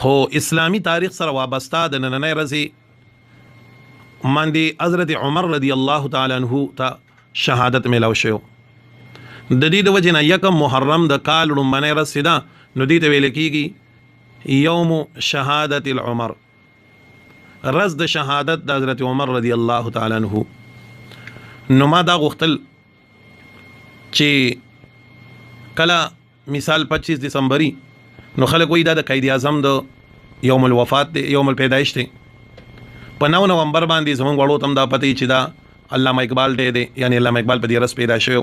خو اسلامی تاریخ سره وابسته د نننۍ ورځې باندې حضرت عمر رضی الله تعالی عنہ ته شهادت ملاو شو. د دې د وجه نه یکم محرم د کال لومبنۍ ورځ ده، نو دې ته ویل کېږي یوم شهادت العمر، ورځ د شهادت د حضرت عمر رضی الله تعالی عنہ. نو ما دا غوښتل چې کله مثال 25 دسمبري نو خلک وایي دا د قائد اعظم د یوم الوفات دی، یوم الپیدایش دی. په 9 نومبر باندې زمونږ وړو تم دا پته چې دا علامه اقبال دی، یعنی علامه اقبال په دې ورځ پیدا شوی.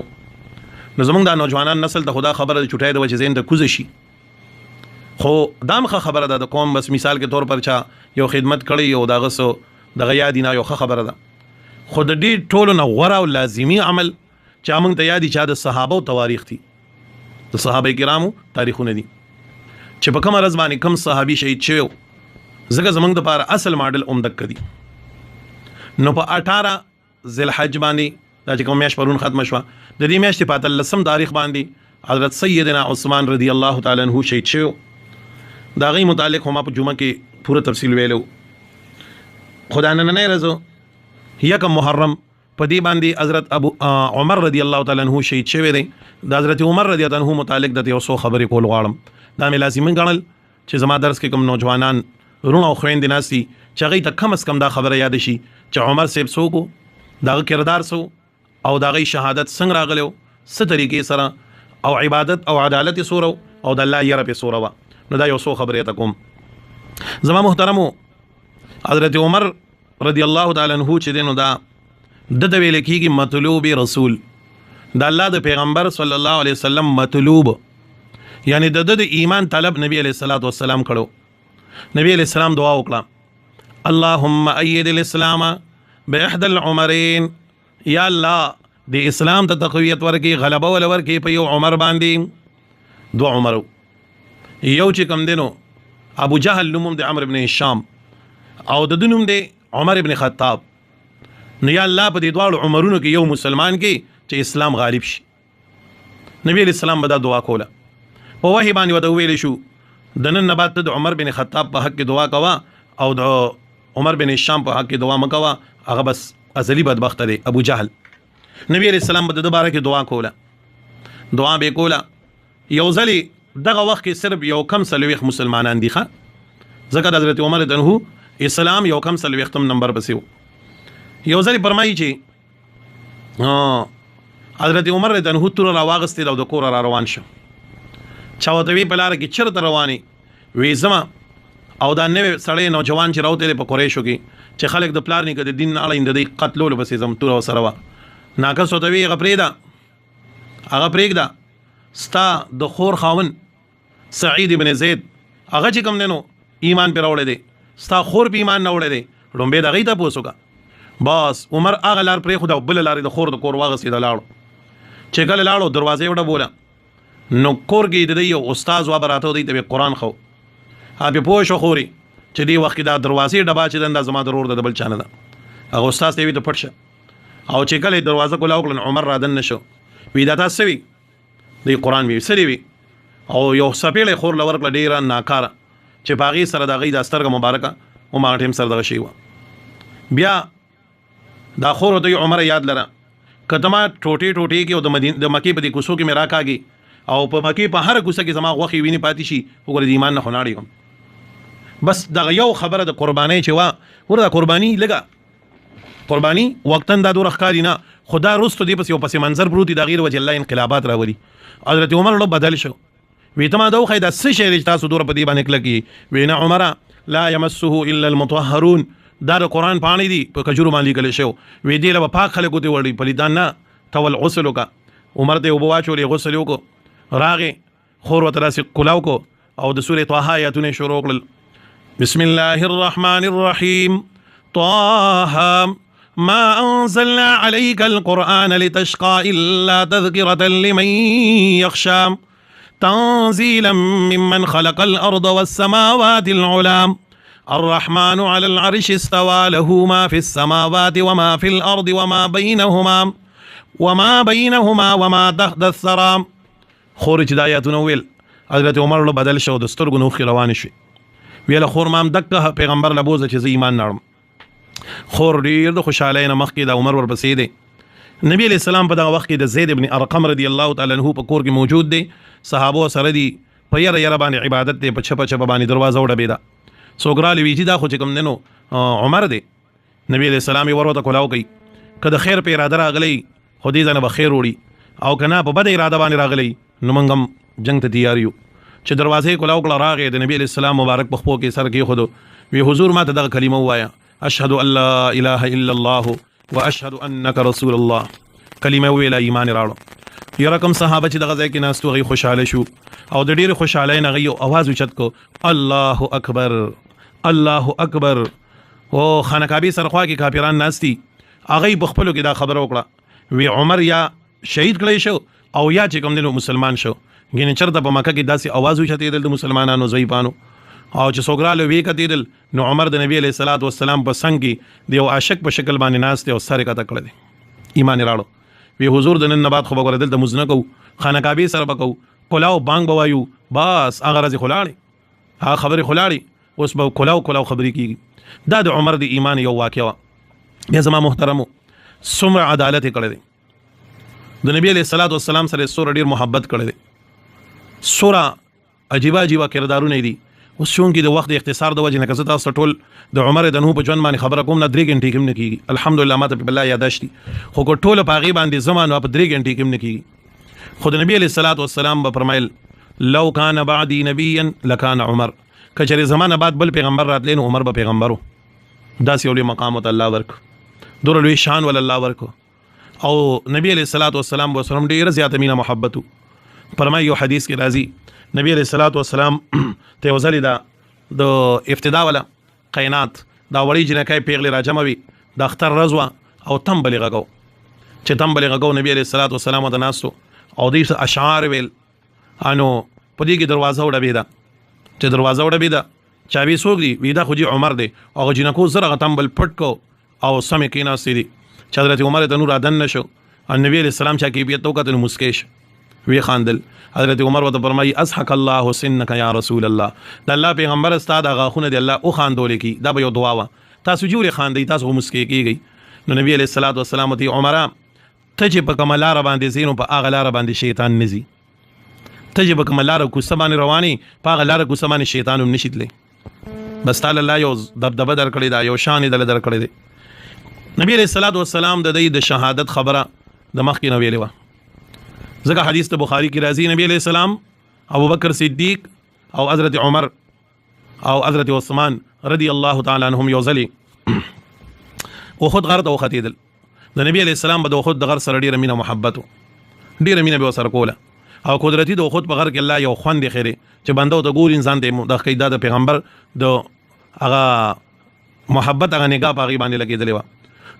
نو زمونږ د نوجوانان نسل ته خدا خبره د چټای د وجه زین د کوز شي، خو دامخه خبره ده د قوم بس مثال کې طور پر چا یو خدمت کړي او دغه سو دغه یاد نه یو خبره ده. خو د دې ټولو نه غوره او لازمی عمل چې موږ ته یادي چې د صحابه او تواریخ دي، د صحابه کرامو تاریخونه دي چې په کومه ورځ باندې کوم صحابي شهید شوی. ځکه زمونږ د لپاره اصل ماډل عمدک کړي. نو په 18 ذوالحج باندې دا چې کوم میاشت پرون ختم شوه، د دې میاشتې په 13 تاریخ باندې حضرت سیدنا عثمان رضی الله تعالی عنہ شهید شوی. دا غي متعلق هم په جمعه کې پوره تفصیل ویلو. خدای نن نه رزو یکم محرم په دې باندې حضرت ابو عمر رضی الله تعالی عنہ شهید شوی دی. د حضرت عمر رضی الله عنه متعلق د یو څو خبرې کول غواړم. دا مې لازمي ګڼل چې زما درس کې کوم نوجوانان رونه او خويندې ناسي چې هغه ته کم از کم دا خبره یاد شي چې عمر صاحب څوک، دغه کردار سو او دغه شهادت څنګه راغلو، څه طریقې سره او عبادت او عدالت سره او د الله یره په سره وا. نو دا یو څو خبرې ته کوم. زما محترمو، حضرت عمر رضی الله تعالی عنہ چې دینو دا د ویل کېږي مطلوب رسول، د الله د پیغمبر صلی الله علیه وسلم مطلوب، یعنی د ایمان طلب نبی علیہ الصلوۃ والسلام کړو. نبی علیہ السلام دعا وکړه اللهم ايد الاسلام باحد العمرين، یا الله د اسلام ته تقویت ورکي، غلبه ول ورکي په یو عمر باندې. دو عمر یو چې کوم دینو ابو جهل نوم د عمرو ابن هشام او د دنوم د عمر ابن خطاب. نو یا الله په دې دواړو عمرونو کې یو مسلمان کې چې اسلام غالب شي. نبی علیہ السلام به دا دعا کوله. په وحی باندې وته ویل شو د نن بعد ته د عمر بن خطاب په حق کې دعا کوا او د عمر بن هشام په حق کې دعا مکوا، هغه بس ازلی بدبخت دی ابو جهل. نبی علیہ السلام به د باره کې دعا کوله، دعا به کوله. یو ځلی دغه وخت کې صرف یو کم سلويخ مسلمانان دي ښه، ځکه حضرت عمر دنهو اسلام یو کم سلويختم نمبر بسیو. یو ځلی فرمایي چې حضرت عمر دنهو تر راواغستې او د کور را روان شو. چاوته وی په لار کې چرته رواني وې زما او دا نوې سړی نوجوان چې راوته په قریشو کې چې خلک د پلار نه د دین نه اړیند د قتلولو بسې زم تور سره وا ناقص وته وی غپریدا هغه پرېګدا ستا د خور خاون سعید ابن زید هغه چې کوم نو ایمان پر وړې دي، ستا خور په ایمان نه وړې دي، رومبه دغه ته پوسوګه. بس عمر هغه لار پرې خو د بل لارې د خور د کور واغسې د لاړو. چې کله لاړو دروازې وډه بوله نو کور کې د یو استاد و براته دی ته قرآن خو هغه پوه شو خوري چې دی وخت دا دروازې ډبا چې د زما ضرور د بل چانه ده. هغه استاد ته وی ته پټ شه او چې کله دروازه کولا وکړن عمر را دن نشو وی دا تاسو وی دی قرآن وی سری وی او یو سپېړې خور لور کړ ډیره ناکاره چې باغی سره د غي د سترګه مبارکه او ما ټیم سره دغه شی و. بیا دا خور د عمر یاد لره کتما ټوټي ټوټي کې او د مدینه د مکی په دې کوسو کې میرا کاږي او په مکی په هر کوسه کې زما غوخي ویني پاتې شي وګوره د ایمان نه خناړي کوم. بس دغه یو خبره د قرباني چې وا ورته قرباني لګه قرباني وقتن دا دوه ښکاری نه خدا رستو دی پس یو پس منظر پروتي د غیر وجه الله انقلابات راولي. حضرت عمر له بدل شو وی ته ما دا خو دا څه شی تاسو دوره په دی باندې کلکی وینا عمر لا يمسه الا المطهرون، دا د قرآن پانی دی په کجورو باندې کله شو وی دی له پاک خلکو ته وړي پلیدان نه تول غسل وکا. عمر ته وبوا چولې غسل وکړو راغه خور وترا سي کلاو کو او د سوره طه آیاتونه شروع کړل. بسم الله الرحمن الرحیم طه ما انزلنا عليك القرآن لتشقى الا تذكرة لمن يخشى تنزيلا ممن خلق الارض والسماوات العلام الرحمن على العرش استوى له ما في السماوات وما في الارض وما بينهما وما تحت الثرى. خورج د آیاتونه ویل حضرت عمر له بدل شو د سترګو نوخ روان شي ویله خور مام دغه پیغمبر لبوزه چې زه ایمان نړم خور ډیر د خوشاله نه مخکې د عمر ورپسې دی نبی علیہ السلام په دغه وخت کې د زید ابن ارقم رضی الله تعالی عنہ په کور کې موجود دی صحابه سره دي په یره باندې عبادت دی په چپه باندې دروازه وډبېده سوګرالي ویجی دا خو چې کوم دنو عمر دی نبی علیہ السلام ورته کولاو کوي کله خیر په اراده راغلی خو دې ځنه به خیر وړي او کنه په بد اراده باندې راغلی نو منګم جنگ ته تیار یو چې دروازې کولاو کړه راغې د نبی علیہ السلام مبارک په خپو کې سر کې خود وی حضور ما ته دغه کلمه وایا اشهد ان لا اله الا الله واشهد انك رسول الله کلمه ویلا ایمان راړو یو رقم صحابه چې دغه ځای کې ناستو غي خوشاله شو او د ډیر خوشاله نه غي आवाज اوچت کو الله اکبر الله اکبر او خانقابي سرخوا کې کافران ناشتي اغه بخپلو کې دا خبر وکړه وی عمر یا شهید کړی شو او یا چې کوم دنو مسلمان شو ګینه چرته په مکه کې داسې आवाज اوچتېدل د مسلمانانو ضعیفانو او چې سوګراله وی کتیدل نو عمر د نبی علیہ الصلوۃ والسلام په څنګ کې د یو عاشق په شکل باندې ناشته او سره کته کړل دي ایمان راړو وی حضور د نن بعد خو به وردل د مزنه کو خانقابي سره بکو کولاو بانګ بوایو بس هغه راځي خلاړي هغه خبره خلاړي اوس به کولاو خبرې کیږي دا د عمر د ایمان یو واقعه یا زما محترمو څومره عدالت کړی دی د نبی علیہ الصلوۃ والسلام سره سور ډیر محبت کړی دی سورا عجیبه کردارونه دي اوس شون کې د وخت اختصار د وجه نه کزه تاسو ټول د عمر دنو په ژوند باندې خبره کوم نه 3 غنټې کوم نه کیږي الحمدلله ماته په الله یاداشتي خو کو ټول په غي باندې زمانو په 3 غنټې کوم نه کیږي خود نبی علیہ الصلوۃ والسلام به فرمایل لو کان بعدی نبیا لکان عمر کچره زمانه بعد بل پیغمبر راتلین عمر به پیغمبرو داس یو مقام ته الله ورک دور لوی شان ول الله ورک او نبی علیہ الصلوۃ والسلام به سلام ډیر زیات مینا محبت فرمایي یو حدیث کې راځي نبی علیہ الصلوۃ والسلام ته وزلی دا د ابتدا ولا قینات دا وړي جنکای پیغلی راجموي د اختر رضوا او تم بلغو چې تم بلغو نبی علیہ الصلوۃ والسلام ته ناسو او دې اشعار ویل انو پدې کې دروازه وډبېدا چې دروازه وډبېدا چابي سوګ دی ویدا خو جی عمر دی او جنکو سره غتم بل پټ کو او سمې کې ناسې دي چې حضرت عمر ته نور ادن نشو نبی علیہ السلام چا کې بیت توکته مسکیش وی خاندل حضرت عمر وته فرمایي اسحق الله سنک یا رسول الله د الله پیغمبر استاد هغه خونه دی الله او خاندول کی دا به یو دعا وا تاسو جوړه خاندي تاسو مسکی کیږي نو نبی علیہ الصلوۃ والسلام ته عمره تجب کملار باندې زینو په اغه لار باندې شیطان نزي تجب کملار کو سبانه رواني په اغه لار کو سبانه شیطان هم نشیدلې بس تعالی الله یو دبدبه در کړی دا یو شان دل در کړی دی نبی علیہ الصلوۃ والسلام د دې د شهادت خبره د مخ کې نو ویلې و ځکه حدیث ته بخاری کې راځي نبی علیہ السلام ابو بکر صدیق او حضرت عمر او حضرت عثمان رضی الله تعالی عنهم یوزلی او خود غرض او ختیدل د نبی علیہ السلام په خود د غر سره ډیره مینه محبت ډیره مینه به سره کوله او قدرتی د خود په غر کې الله یو خوند خیره چې بنده ته ګور انسان ته د قیدا د پیغمبر د هغه محبت هغه نگاه پاغي باندې لګیدلې و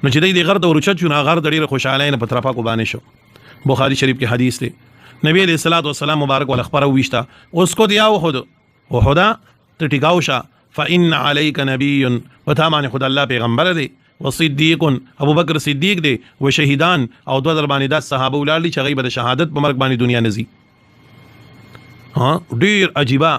نو چې د غر د ورچت شو غر د ډیره خوشاله نه په طرفه کو باندې شو بخاری شریف کې حدیث دی نبی علیہ الصلوۃ والسلام مبارک ول خبر وشتا اس کو دیا وخد وخدا ته ټیکاو شه فان علیک نبی وتامان خد الله پیغمبر دی وصدیق ابو بکر صدیق دی و شهیدان او دو در باندې د صحابه ولالي چې غیبه د شهادت په مرګ باندې دنیا نزي ها ډیر عجیبه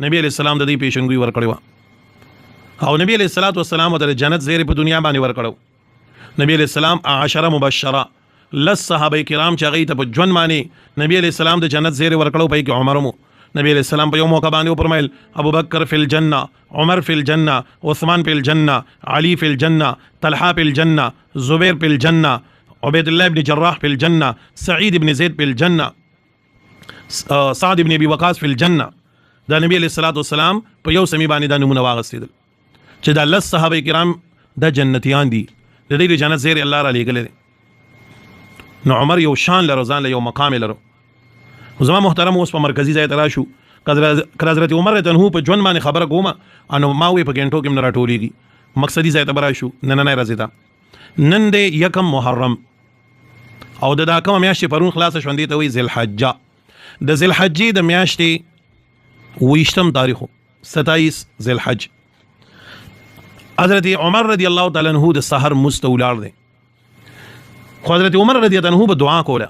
نبی علیہ السلام د دې پیشنګوي ور کړو او نبی علیہ الصلوۃ والسلام د جنت زیر په دنیا باندې ور کړو نبی علیہ السلام 10 مبشره لس صحابه کرام چې غي ته په ژوند باندې نبی علیہ السلام د جنت زیر ورکړو په کې عمر مو نبی علیہ السلام په یو موقع باندې فرمایل ابو بکر فی الجنه عمر فی الجنه عثمان فی الجنه علی فی الجنه طلحه فی الجنه زبیر فی الجنه عبید الله ابن جراح فی الجنه سعید ابن زید فی الجنه سعد ابن ابي وقاص فی الجنه دا نبی علیہ الصلوۃ والسلام په یو سمی باندې د نمونه واغستیدل چې دا لس صحابه کرام د جنتیان دي د دې جنت زیر الله را لګل نو عمر یو شان لرزان له یو مقام لرو زما محترم اوس په مرکزی ځای ته راشو حضرت عمر ته په ژوند باندې خبره کومه انو ما وی په ګنټو کې نه راټولېږي مقصدی ځای ته راشو نه راځي تا نن دې یکم محرم او د کوم میاشتې پرون خلاص شوندې ته وی ذل حجه د ذل حجې د میاشتې ویشتم تاریخو 27 ذل حج حضرت عمر رضی الله تعالی عنہ د سحر مستولار دی حضرت عمر رضی اللہ عنہ دعا کولا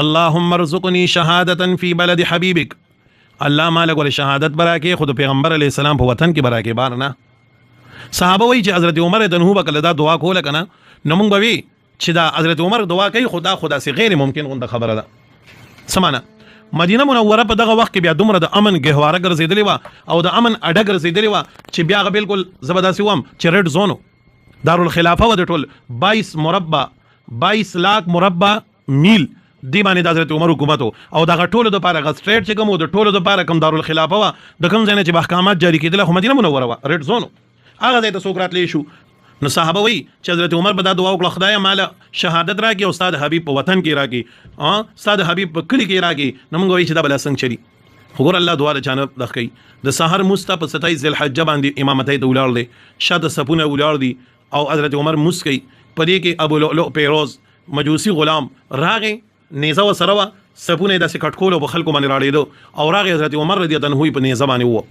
اللهم ارزقني شهادة في بلد حبيبك الله مالک ول شهادت برا کې خود پیغمبر علی السلام په وطن کې برا کې بار نه صحابه وی چې حضرت عمر دنه وکړه دا دعا کوله کنه نو موږ به وی چې دا حضرت عمر دعا کوي خدا سي غیر ممکن غونډه خبره ده سمانه مدینه منوره په دغه وخت کې بیا دومره د امن گهواره ګرځیدلې و او د امن اډه ګرځیدلې و چې بیا بالکل زبرداسي وم چې ریډ زونو دارالخلافه و د ټول 22 लाख مربع میل دی باندې د حضرت عمر حکومت او دا ټولو د پاره غ سټریټ چې کوم د ټولو د پاره کوم دارالخلافه و د کوم ځای نه چې احکامات جاری کېدل خو مدینه منوره و ریډ زون هغه ځای ته سوکرات لې شو نو صحابه وی چې حضرت عمر به دا دعا وکړه خدای مال شهادت راکې استاد حبیب په وطن کې راکې استاد حبیب په کلی کې راکې نو موږ وی چې دا بل څنګه چلی وګور الله دعا د جانب دخی د سحر مستپ 27 ذل حجه باندې امامتای ته ولار دي شاده سپونه ولار دي او حضرت عمر مسکی پدې کې ابو لؤلؤ پیروز مجوسی غلام راغې نیزه وسره سپونه د سکټکول په خلکو باندې راړېدو او راغې حضرت عمر رضی الله عنه په نیزه باندې وو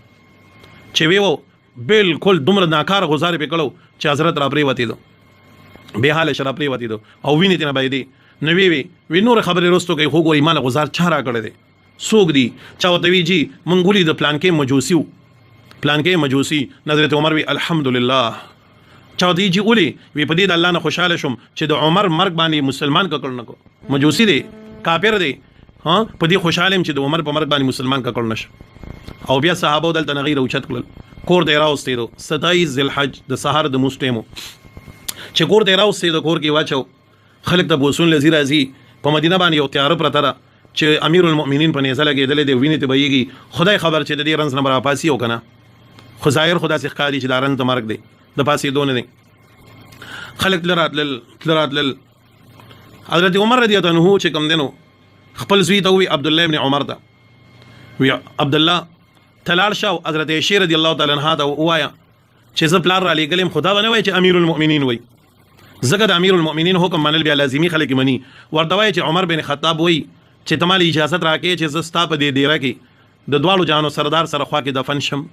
چې ویو بالکل دومره ناکار غزار پکړو چې حضرت را پری وتی دو به حال شراب پری وتی دو او ویني تنه باندې نو وی نور خبرې رستو کوي خو ګورې مال غزار چا را کړی دي سوق دي چاوته وی جی منګولي د پلان کې مجوسی حضرت عمر وی الحمدلله چاودي جی اولی وی په دې د الله نه خوشاله شم چې د عمر مرګ باندې مسلمان ککړ نکو مجوسی دی کافر دی ها په دې خوشاله چې د عمر په مرګ باندې مسلمان ککړ نش او بیا صحابه دلته نغیر او چت کړل کور دی راوستي دو 27 ذل حج د سحر د مستمو چې کور دی راوستي د کور کې واچو خلک ته بوسون لذي راځي په مدینه باندې یو تیار پرته را چې امیر المؤمنین په نيزه لګېدل دی ویني ته بهيږي خدای خبر چې د دې رنز نمبر پاسي او کنه خو ظاهر خدا سي ښکاري چې دارن ته مرګ دی د پاسې دون دي خلک لراتل حضرت عمر رضی الله عنه چې کوم دینو خپل زوی ته وی عبد الله ابن عمر ته وی عبد الله تلال شاو حضرت عائشہ رضی الله تعالی عنها ته وایا چې زه پلان را لګلم خدا ونه وای چې امیر المؤمنین وای زګد امیر المؤمنین حکم منل بیا لازمی خلک منی ورته وای چې عمر بن خطاب وای چې تمال اجازه راکې چې زستا په دې ډیره کې د دوالو جانو سردار سره خوا کې دفن شم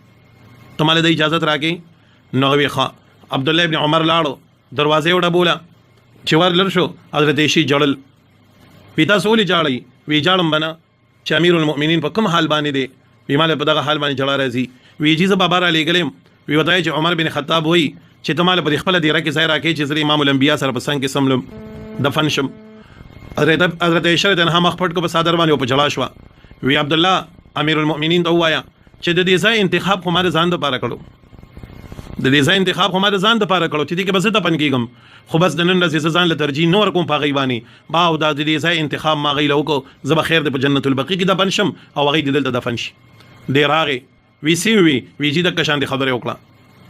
تمال د اجازه راکې نو وی ښا عبد الله ابن عمر لاړو دروازه وډه بولا چې ور لر شو حضرت عائشہ جړل پیتا سولې جاړي وی جاړم بنا چې امیر المؤمنین په کوم حال باندې دی وی مال په دغه حال باندې جړا راځي وی جیزه بابا را لګلم وی وتاي چې عمر بن خطاب وای چې تمال په خپل دیره کې ځای راکې چې امام الانبیاء سره په څنګه کې سملم دفن شم حضرت عائشہ ته مخ پټ کو په صدر باندې په جړا شو وی عبد الله امیر المؤمنین ته وایا چې د دې ځای انتخاب خو ماره ځان د پاره کړو د دې ځای انتخاب خو ماره ځان د پاره کړو چې دې کې بس ته پن کېږم خو بس د نن ورځې ځان له ترجیح نور کوم په غیبانی با او د دې ځای انتخاب ما غیلو کو زب خیر د جنت البقیع کې د بنشم او غي دلته دفن شي ډیر راغې وی سی وی چې د کشان دي خبره وکړه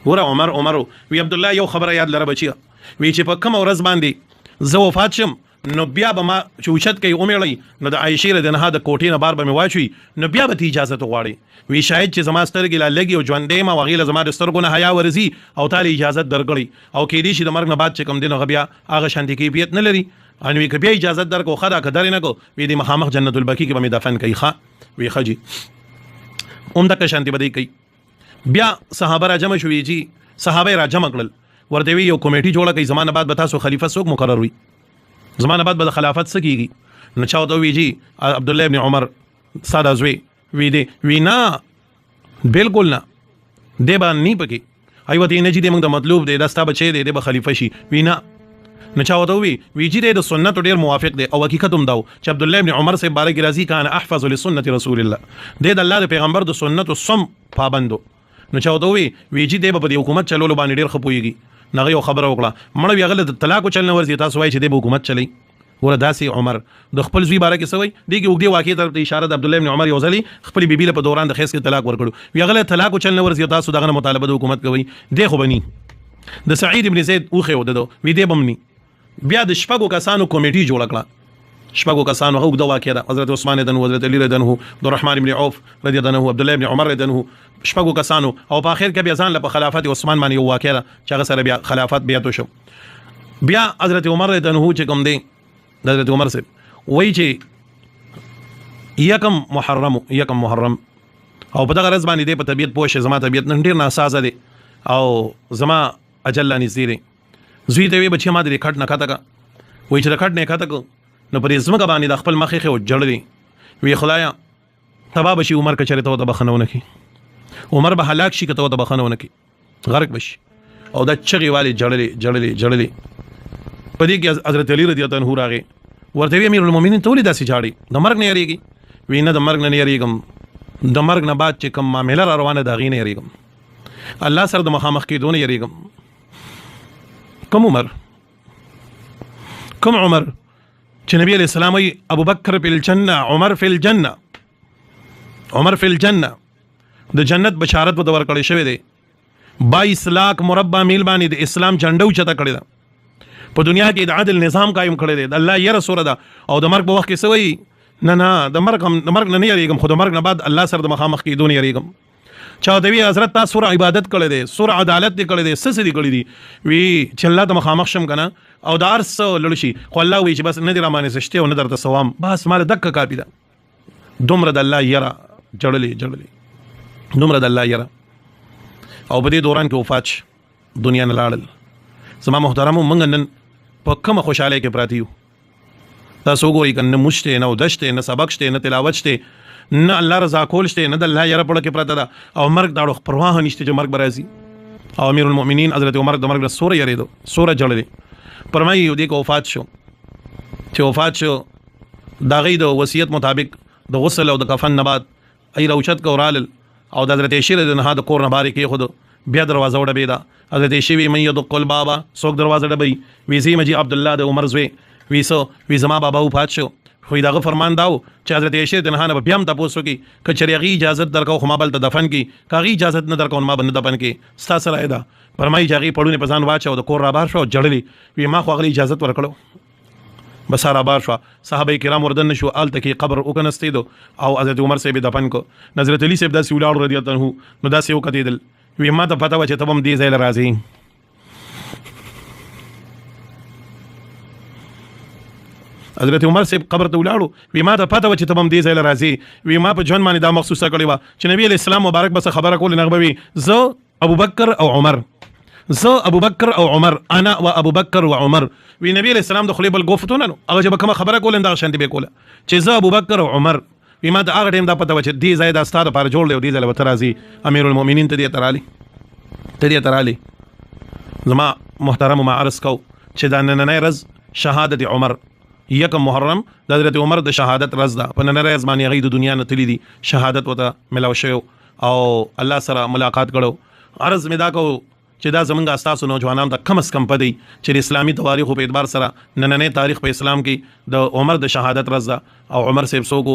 ګوره عمر وی عبد الله یو خبره یاد لره بچی وی چې په کوم ورځ باندې زه وفات شم نو بیا به ما چوچت کوي اومېړی نو د عائشہ رضی الله عنها د کوټې نه بار به مې واچوي نو بیا به اجازه ته غواړي وی شاید چې زما سترګې لا لګي او ژوندې ما وغیله زما د سترګو نه حیا ورزي او تعالی اجازه درکړي او کې دې شي د مرګ نه بعد چې کم دینه بیا هغه شانتي کیفیت نه لري ان وی کبي اجازه درکو خدا کدار نه کو وی د مخامخ جنت البقیع کې به مې دفن کوي ښا وی خجی اومده که شانتي بدی کوي بیا صحابه را جمع شوې جی صحابه را جمع کړل ورته وی یو کمیټي جوړه کوي زمانه بعد به تاسو خلیفہ څوک مقرر وي زمانه بعد به خلافت سکیږي نو چاو ته وی جی عبد الله ابن عمر ساده زوی وی دی وینا بالکل نه دی باندې پکې ایوته نه چې د موږ د مطلوب دی دا ستا بچی دی د خلیفہ شي وینا نو چاو ته وی جی د سنت ډیر موافق دی او حقیقت هم داو چې عبد الله ابن عمر سے بارک رضی کان احفظ لسنت رسول الله د الله د پیغمبر د سنت سم پابندو نو چاو ته وی جی د په حکومت چلولو باندې ډیر خپويږي نغه یو خبره وکړه مړ بیا غل د طلاق چلنه ورزي تاسو وای چې د حکومت چلی ور داسي عمر د خپل زوی باره کې سوي دیږي وګړي واقع طرف ته اشاره د عبد الله ابن عمر یو ځلی خپل بیبي له په دوران د خیس کې طلاق ورکړو بیا غل طلاق چلنه ورزي تاسو دغه مطالبه د حکومت کوي دی خو بني د سعید ابن زید اوخه ودو وی دی بمني بیا د شپږو کسانو کمیټي جوړ کړه شپږو کسانو هغه د واقع ده حضرت عثمان رضی الله عنه حضرت علی رضی الله عنه عبد الرحمن ابن عوف رضی الله عنه عبد الله ابن عمر رضی الله عنه شپږو کسانو او په اخر کې بیا ځان له خلافت عثمان باندې یو واقع ده چې هغه سره بیا خلافت بیا تو شو بیا حضرت عمر رضی الله عنه چې کوم دی حضرت عمر سے وای چې یکم محرم او په دغه ورځ باندې د په طبيعت پوښ زما طبيعت نن ډیر ناسازه دي او زما اجل نږدې دي زوی ته وی بچی ما دې کټ نه کاته کا وای چې کټ نه کاته کو نو پرې زما باندې د خپل مخې خو جړلې وی خدایا تبا بشي عمر کچره ته د بخنونه کی عمر به هلاک شي کته د بخنونه کی غرق بشي او دا چغي والی جړلې په دې کې حضرت علی رضی الله عنه راغی ورته امیر المؤمنین ته ولې داسې جاړي د مرګ نه یریږي وینه د مرګ نه یریږم د مرګ نه بعد چې کوم معاملې را روانه دا غي نه یریږم الله سره د مخامخ کېدون یریږم کوم عمر چې نبی علیہ السلام وی ابو بکر فی الجنه عمر فی الجنه د جنت بشارت په دور کړی شوی دی 22 लाख مربع میل باندې د اسلام جنډو چته کړی دا په دنیا کې د عادل نظام قائم کړی دی د الله یې رسول دا او د مرګ په وخت کې سوی نه د مرګ نه یریږم خو د مرګ نه بعد الله سره د مخامخ کېدون یریږم چا دوی حضرت تاسو سور عبادت کړی دی سور عدالت دی کړی دی سس دی کړی دی وی چې الله ته مخامخ شم کنه او د ارس لړشي خو الله وی چې بس نه دی رامانه سشته او نه درته سوام بس مال دک کاپی دا دومره د الله یرا جړلې دومره د الله یرا او په دې دوران کې وفات دنیا نه لاړل زما محترمو موږ نن په کومه خوشاله کې پراتی یو تاسو ګورئ کنه مشته نه ودشته نه سبق شته نه تلاوت شته نه الله رضا کول شته نه د الله یره پړه کې پراته ده او مرګ داړو پرواه نشته چې مرګ برازي او امیر المؤمنین حضرت عمر د مرګ سوره یریدو سوره جړلې پرمای یو دې کو وفات شو دا غي د وصیت مطابق د غسل او د کفن نه بعد ای روشت کورال او د حضرت شیر د نه د کور نه باري کې خود بیا دروازه وډه بيدا حضرت شیوی مې یدق البابا څوک دروازه ډبې وی زی مجي عبد الله د عمر زوی وی زما بابا وفات شو خو داغه فرمان داو چې حضرت عائشہ د نه بیا هم تاسو کې کچریغي اجازه درکو خو ما بل ته دفن کی کاغي اجازه نه درکو ما بند دفن کی ستا سره ایدا فرمای جاغي پړونه پسان واچو د کور را بار شو جړلې وی ما خو غلی اجازه ورکړو بس را بار شو صحابه کرام وردن شو آل تکي قبر وکنستې دو او حضرت عمر سے به دفن کو حضرت علی سے داسې ولاړ رضی الله عنه نو داسې وکتیدل وی ما ته پتا و چې تبم دې ځای راځي حضرت عمر سے قبر ته ولاړو وی ما ته پته و چې تبم دې ځای راځي وی ما په ژوند باندې دا مخصوصه کړی و چې نبی علیہ السلام مبارک بس خبره کول نه غوي زه ابو بکر او عمر انا و ابو بکر و عمر وی نبی علیہ السلام د خلیب الګوفتونه نو هغه چې کوم خبره کول دا شانتي به کوله چې زه ابو بکر او عمر وی ما ته هغه ټیم دا پته و چې دې ځای دا ستاره پر جوړ دی دې ځای وته راځي امیر المؤمنین ته دې ترالی زما محترم ما عرض کو چې دا نن رز شهادت عمر یکم محرم د حضرت عمر د شهادت رز ده په نن ورځ باندې غي د دنیا نه تللی دي شهادت وته ملاو شو او الله سره ملاقات کړو عرض می دا کو چې دا زمونږ استاسو نوجوانان د کم اس کم پدې چې اسلامي تواریخ په اعتبار سره نننې تاریخ په اسلام کې د عمر د شهادت رز ده او عمر صاحب سوکو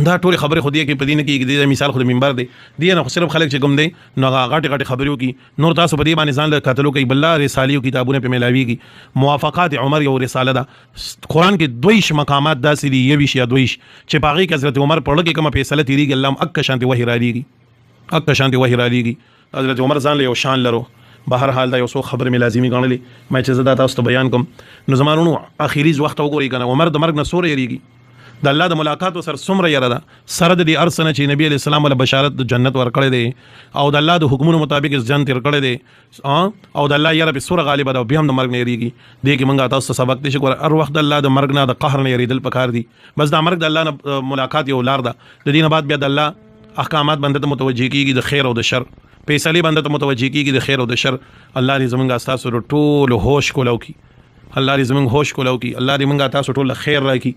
دا ټول خبره خو دې کې پدې نه کې د مثال خو د منبر دی نه صرف خلک چې کوم دی نو غاټي خبرو کې نور تاسو په دې باندې ځان له قاتلو کې بل رسالیو کتابونه په ملاويږي موافقات عمر یو رساله ده قرآن کې دویش مقامات داسې دي یويش یا دویش چې باغی کې حضرت عمر په لکه کوم فیصله تیریږي الله اک شانتي وحی را لېږي حضرت عمر ځان له یو شان لرو بهر حال دا یو څو خبر مې لازمي غنلې مې چې زدا تاسو ته بیان کوم نو زمانونو اخیری وخت وګورئ کنه عمر د مرګ نه سورې یریږي د الله د ملاقات سره څومره یره ده سره د دې ارسنه چې نبی علیہ السلام ول بشارت د جنت ورکړې دي او د الله د حکمونو مطابق جنت ورکړې دي او د الله یره په سوره غالب ده بیا هم د مرګ نه یریږي دې کې مونږه تاسو سبق دي شکر هر وخت الله د مرګ نه د قهر نه یریدل پکار دي بس د مرګ د الله نه ملاقات یو لار ده د دې نه بعد بیا د الله احکامات باندې ته متوجي کیږي د خیر او د شر فیصله باندې ته متوجي کیږي د خیر او د شر الله دې زمونږه تاسو ټول هوش کولو کی الله دې زمونږ هوش کولو کی الله دې مونږه تاسو ټول خیر راکړي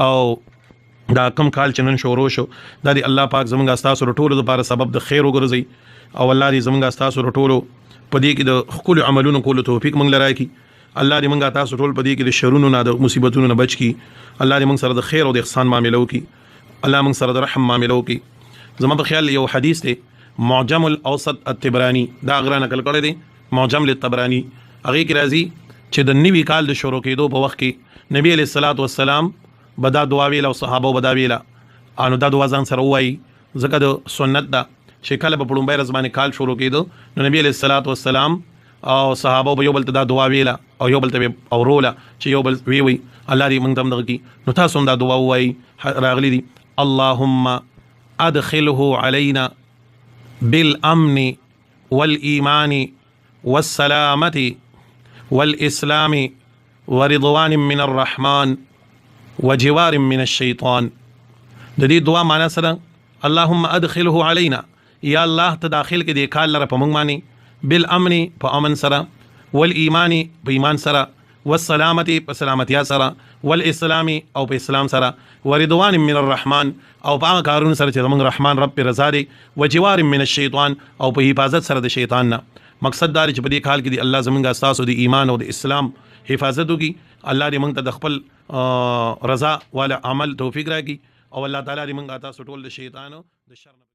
او دا کم کال چنن شروع شو دا دې الله پاک زمونږه تاسو ټول لپاره سبب د خیر وګرځي او الله دې زمونږه تاسو ټول په دې کې د خپل عملونو کولو توفیق مونږ لراکړي الله دې مونږه تاسو ټول په دې کې د شرونو نه د مصیبتونو نه بچ کی الله دې مونږ سره د خیر او د احسان معاملې وکړي الله مونږ سره د رحم معاملې وکړي زما په خیال یو حدیث دی معجم الاوسط الطبرانی دا غره نقل کړی دی معجم للطبرانی هغه کې راځي چې د نوي کال د شروع کېدو په وخت کې نبی علیہ الصلوۃ والسلام بدا دعا ویل او صحابه بدا ویل انو دا دعا ځان سره وایي ځکه د سنت دا چې کله په پړومبای رزمانه کال شروع کېدو نو نبی علیہ الصلوۃ والسلام او صحابه به یو بل ته دا دعا ویل او یو بل ته اوروله چې یو بل وی الله دې موږ تم دغه کې نو تاسو دا دعا وایي راغلي دي اللهم ادخله علينا بالامن والايمان والسلامه والاسلام ورضوان من الرحمن وجوار من الشيطان د دې دعا معنا سره اللهم ادخله علینا یا الله ته داخل کې د کال لره په موږ باندې بالامن په امن سره والایمان په ایمان سره والسلامت په سلامتیا سره والاسلام او په اسلام سره ورضوان من الرحمن او په هغه کارونو سره چې موږ رحمان رب رضا دی وجوار من الشیطان او په حفاظت سره د شیطان نه. مقصد دا چې په دې کال کې دی الله زمونږ تاسو د ایمان او د اسلام حفاظت وکړي. الله دې موږ ته د خپل رضا والا عمل توفیق راکړي او الله تعالی دې موږ تاسو ټول د شیطان او د شر